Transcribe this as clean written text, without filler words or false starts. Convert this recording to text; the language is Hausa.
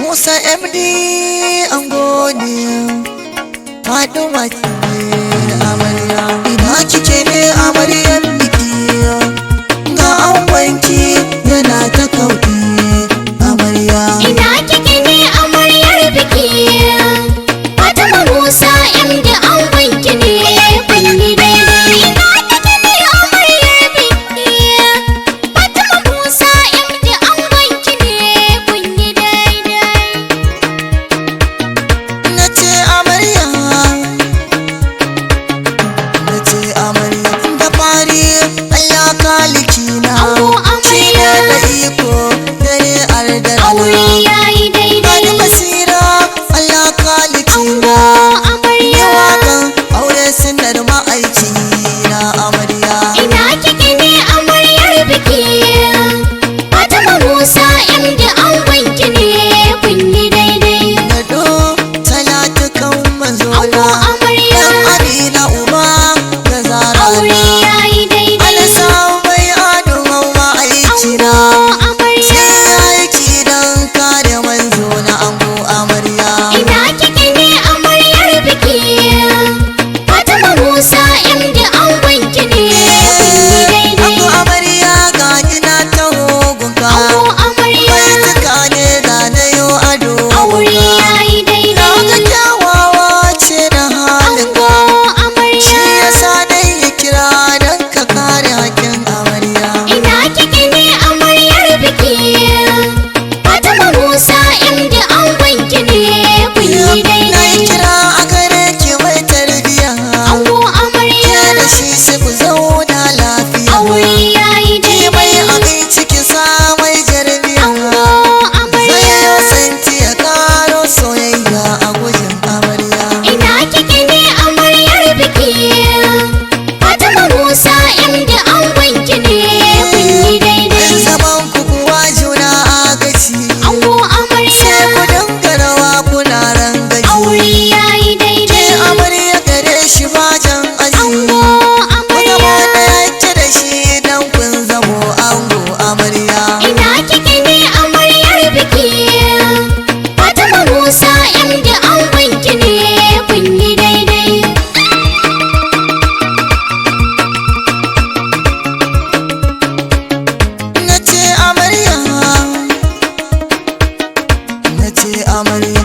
Musa MD an gode Fatima ce amarya ina kike ne amaryar biki ga angonki yana ta kauɗi amarya ina kike ne amaryar biki Fatima Musa MD angonki ne kun yi daidai ina kike ne amaryar biki Fatima Musa MD angonki ne kun yi daidai nace amarya da fari Allah kaliki na shi ne da iko dare ardar aure yayi daidai da basira Allah kaliki na amarya wakan aure sinar ma'aiki na amarya ina kike ne amaryar biki Fatima Musa MD angonki ne kun yi daidai nado talatu kan manzola ango amarya dan amina uba da zara aure yayi daidai alasa bai ado ma'aiki na amarya sai aiki dan kare manzo na ango amarya ina kike ne amaryar biki Fatima Musa MD angonki ne kun yi daidai ango amarya ga ina taho gunka ango amarya bai tuka ne da na yo ado aure yayi na daidai ga kyawawa ce da halinka ango shi amarya yasa dai ya kira dan ka kare hakkin amarya ina kike ne amaryar biki Fatima Musa MD angonki ne kun yi na daidai yi kira a gare ki mai tarbiya ango amarya ke da shi sai ku zauna lafiya aure yayi ki mai daidai abinci ki sa mai jarbiya ango zai amarya yi santi ya karo soyayya a gujin amarya ina kike ne amaryar biki Fatima Musa MD angonki ne kun yi daidai in zaman ku kuwa juna a gaci ango amarya sai ku dinga rawa kuna rangaji aure yayi ke daidai amarya gare shi bajan aji ango ku zama amarya da yake da shi dan kun zamo ango amarya ina kike ne amaryar biki Fatima Musa MD angonki ne kun yi daidai nace amarya